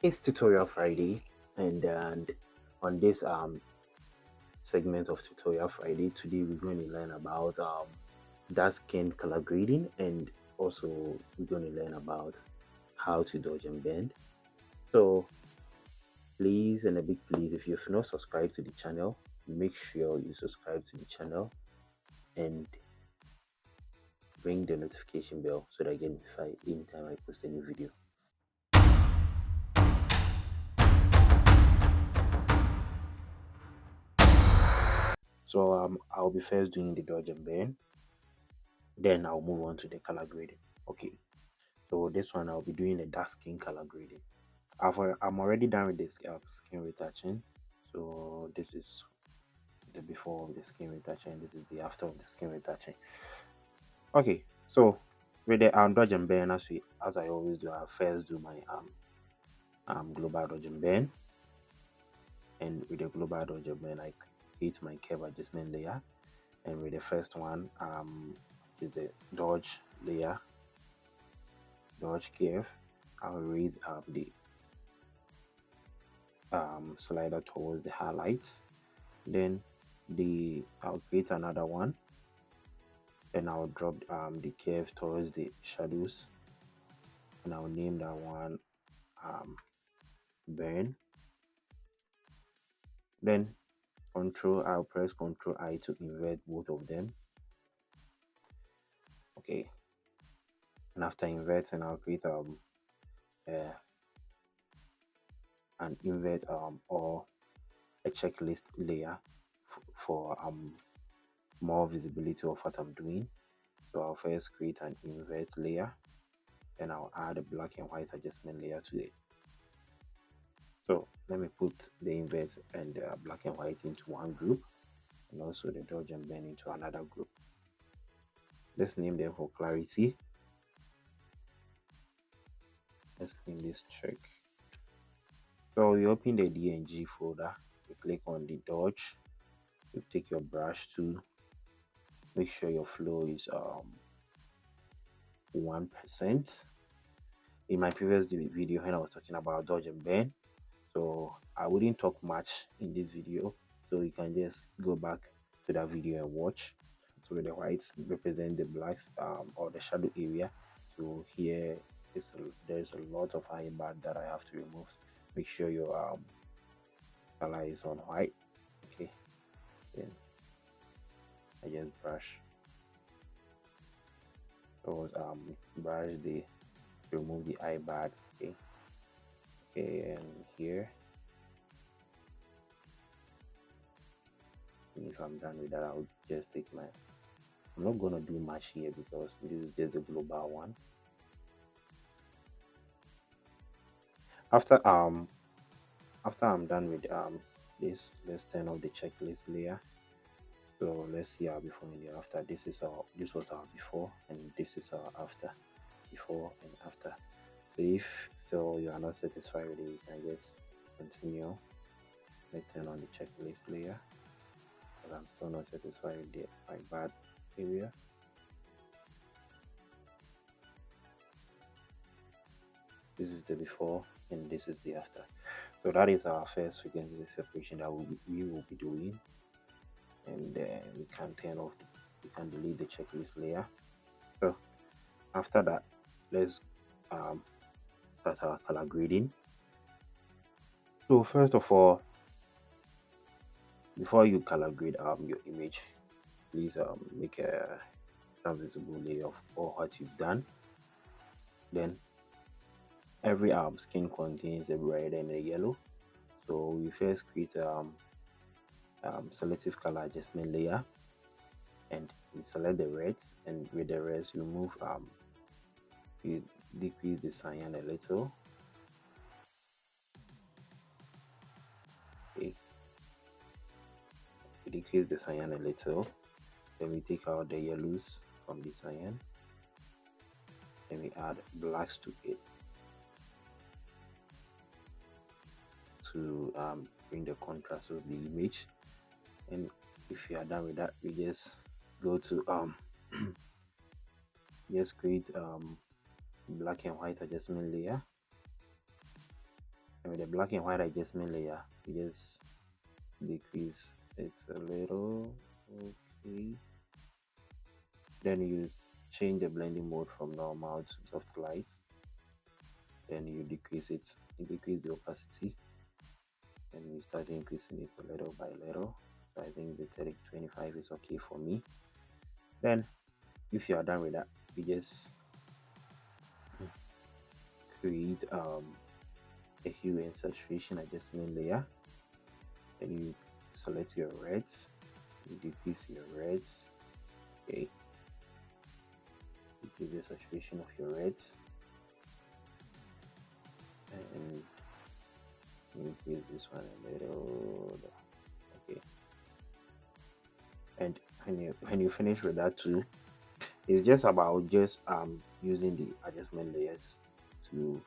It's Tutorial Friday, and on this segment of Tutorial Friday, today we're going to learn about dark skin color grading, and also we're going to learn about how to dodge and bend. So please, and a big please, if you've not subscribed to the channel, make sure you subscribe to the channel and ring the notification bell so that I get notified anytime I post a new video. So I'll be first doing the dodge and bend, then I'll move on to the color grading. Okay, so this one I'll be doing the dark skin color grading. I'm already done with this skin retouching. So this is the before of the skin retouching. This is the after of the skin retouching. Okay, so with the dodge and bend, as I always do, I first do my global dodge and bend, and with the global dodge and bend, I create my curve adjustment layer, and with the first one is the dodge layer, dodge curve. I'll raise up the slider towards the highlights, then I'll create another one, and I'll drop the curve towards the shadows, and I'll name that one burn. Then I'll press Control I to invert both of them. Okay, and after inverting, I'll create uh, an invert or a checklist layer for more visibility of what I'm doing. So I'll first create an invert layer, and I'll add a black and white adjustment layer to it. So let me put the invert and black and white into one group, and also the dodge and bend into another group. Let's name them for clarity. Let's name this check. So you open the DNG folder, you click on the dodge, you take your brush tool, make sure your flow is 1%. In my previous video when I was talking about dodge and bend, so I wouldn't talk much in this video, so you can just go back to that video and watch. So the whites represent the blacks or the shadow area. So here there's a lot of high bar that I have to remove. Make sure your color is on white. Okay, then I just brush towards brush the remove the eye bar. Okay, and here, and if I'm done with that, I'll just take my, I'm not gonna do much here because this is just the global one. After I'm done with this, let's turn off the checklist layer. So let's see our before and the after. This was our before, and this is our after. Before and after. So if still you are not satisfied with it, you can just continue. Let's turn on the checklist layer, but I'm still not satisfied with the bad area. This is the before and this is the after. So that is our first frequency separation that we will be doing, and we can we can delete the checklist layer. So after that, let's start our color grading. So first of all, before you color grade your image, please make a visible layer of all what you've done. Then every skin contains a red and a yellow, so we first create selective color adjustment layer, and we select the reds, and with the reds we move you decrease the cyan a little. Okay, we decrease the cyan a little, then we take out the yellows from the cyan, and we add blacks to it to bring the contrast of the image. And if you are done with that, we just go to just create black and white adjustment layer, And with the black and white adjustment layer, you just decrease it a little. Okay. Then you change the blending mode from normal to soft light. Then you decrease it, you decrease the opacity, and you start increasing it a little by little. So I think the 3025 is okay for me. Then if you are done with that, you just create a hue and saturation adjustment layer. Then you select your reds, you decrease your reds. Okay, decrease the saturation of your reds, and increase this one a little. Okay, and when you finish with that too, it's just about just using the adjustment layers to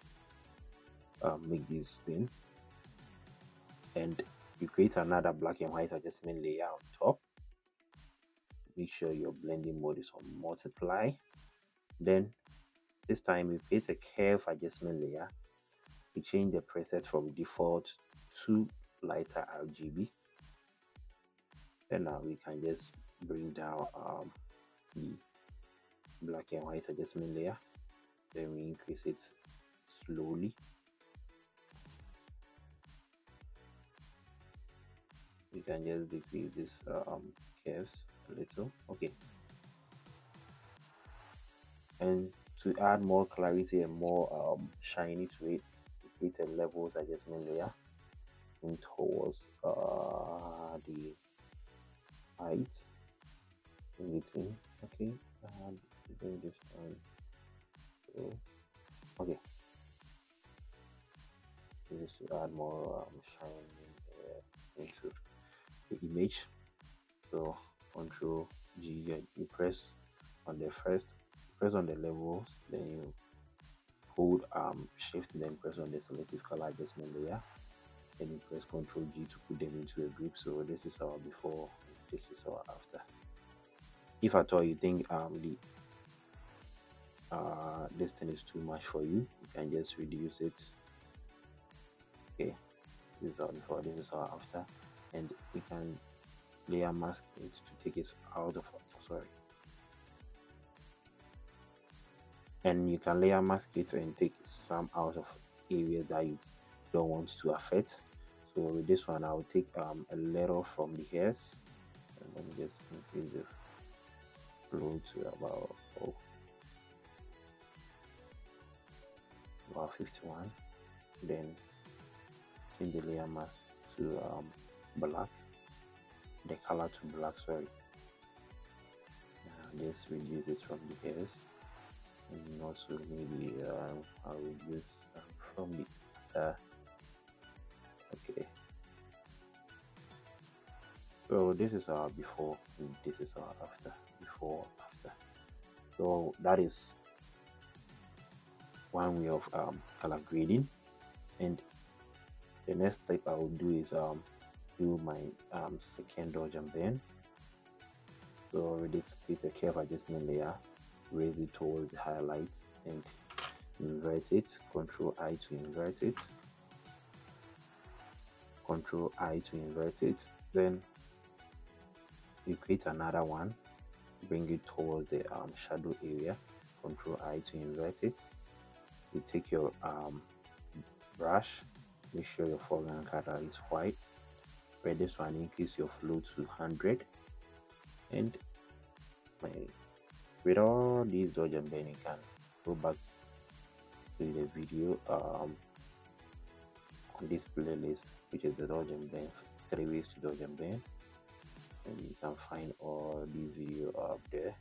make this thing. And you create another black and white adjustment layer on top. Make sure your blending mode is on multiply. Then this time we create a curve adjustment layer. We change the preset from default to lighter RGB. Then now we can just bring down the black and white adjustment layer. Then we increase it slowly. We can just decrease this curves a little. Okay, and to add more clarity and more shiny to it, we create a levels adjustment layer in towards the height everything. Okay, bring this one. So, okay, this is to add more shine into the image. So Control G, you press on the first, press on the levels, then you hold Shift, then press on the selective color adjustment layer, then you press Control G to put them into a group. So this is our before, this is our after. If at all you think the this thing is too much for you, you can just reduce it. Okay, this is our before, this is our after, and we can layer mask it to take it out of, sorry, and you can layer mask it and take some out of areas that you don't want to affect. So with this one, I'll take a little from the hairs, and let me just increase the flow to about about 51. Then change the layer mask to black, the color to black, sorry. Just reduce it from the hairs, and also maybe I'll reduce from the okay. So this is our before and this is our after. Before, after. So that is one way of color grading. And the next step I will do is do my second dodge and bend. So with this, create a curve adjustment layer, raise it towards the highlights and invert it. Control I to invert it. Control I to invert it. Then you create another one, bring it towards the shadow area. Control I to invert it. You take your brush, make sure your foreground color is white. For this one, increase your flow to 100, and with all these dodge and bend, you can go back to the video on this playlist, which is the dodge and bend, 3 ways to dodge and bend, and you can find all these videos up there.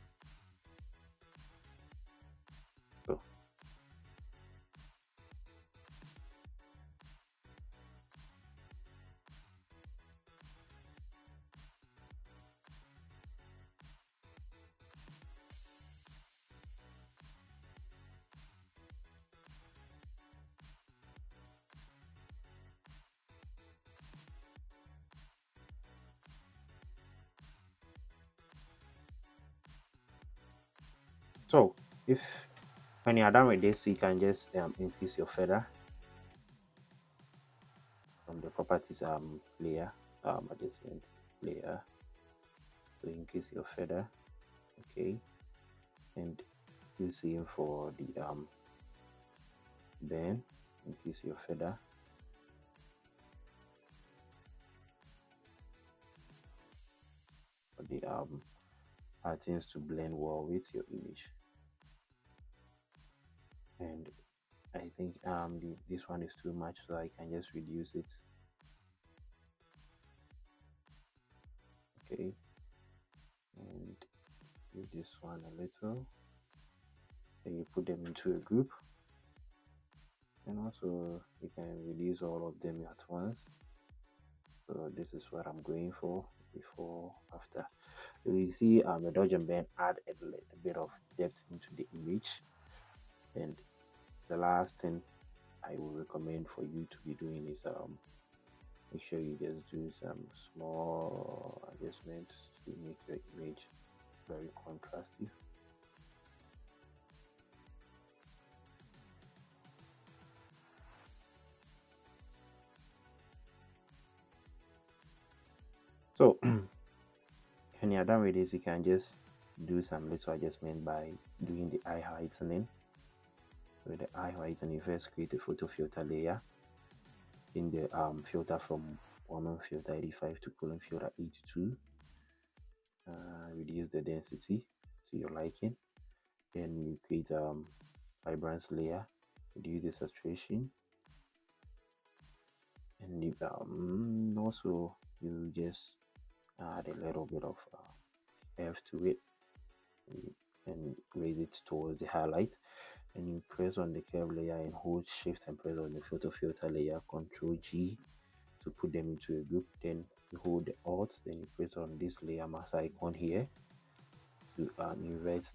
So if when you are done with this, you can just increase your feather. from the properties layer, adjustment layer. So increase your feather, okay, and you see for the bend, increase your feather. For the patterns to blend well with your image. And I think this one is too much, so I can just reduce it. Okay, and do this one a little. Then you put them into a group, and also you can reduce all of them at once. So this is what I'm going for. Before, after, you see the dodge and bend add a little bit of depth into the image. And the last thing I will recommend for you to be doing is make sure you just do some small adjustments to make your image very contrasty. So when you're done with this, you can just do some little adjustment by doing the eye heightening. With the eye heightening, you first create a photo filter layer in the filter from Woman filter 85 to colon filter 82. Reduce the density to your liking. Then you create vibrance layer, reduce the saturation, and you, also you just add a little bit of F to it and raise it towards the highlight, and you press on the curve layer and hold shift and press on the photo filter layer, Control G to put them into a group. Then you hold the alt, then you press on this layer mask icon here to invert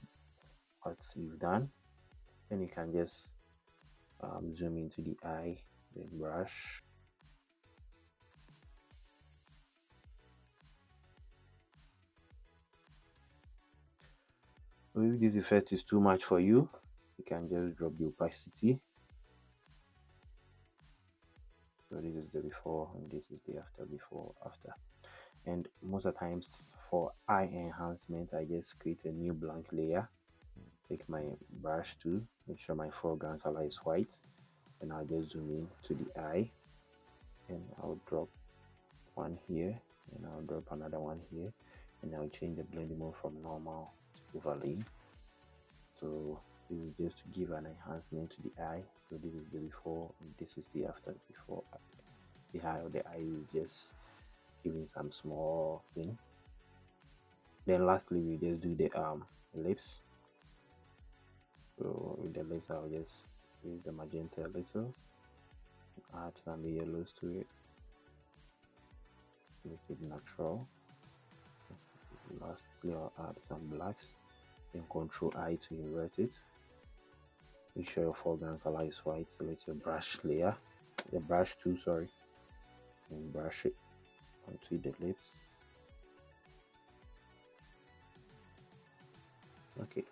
what you've done. Then you can just zoom into the eye, then brush. So if this effect is too much for you, you can just drop the opacity. So this is the before and this is the after, before, after. And most of the times for eye enhancement, I just create a new blank layer. Take my brush tool, make sure my foreground color is white, and I'll just zoom in to the eye, and I'll drop one here, and I'll drop another one here, and I'll change the blending mode from normal to overlay. So this is just to give an enhancement to the eye. So this is the before and this is the after. Before the eye of the eye is just giving some small thing. Then lastly we just do the lips. So with the lips I'll just use the magenta a little, add some yellows to it, make it natural. Lastly I'll add some blacks, then Control I to invert it. Make sure your foreground color is white. Select your brush layer, the brush tool, sorry, and brush it onto the lips. Okay,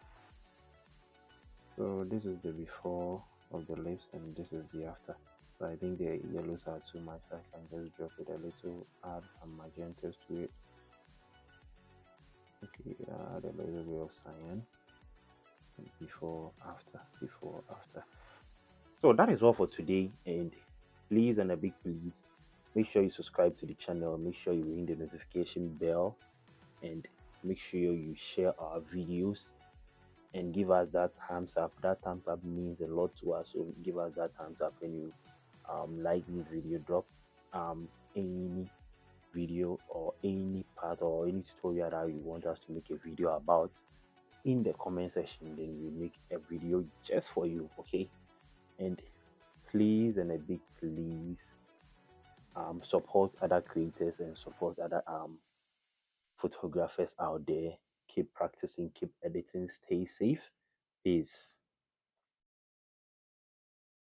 so this is the before of the lips and this is the after. So I think the yellows are too much. I can just drop it a little, add some magentas to it. Okay, add a little bit of cyan. Before, after, before, after. So that is all for today, and please and a big please, make sure you subscribe to the channel, make sure you ring the notification bell, and make sure you share our videos and give us that thumbs up. That thumbs up means a lot to us, so give us that thumbs up when you like this video. Drop any video or any part or any tutorial that you want us to make a video about in the comment section, then we make a video just for you. Okay, and please and a big please, support other creators and support other photographers out there. Keep practicing, keep editing, stay safe. Peace.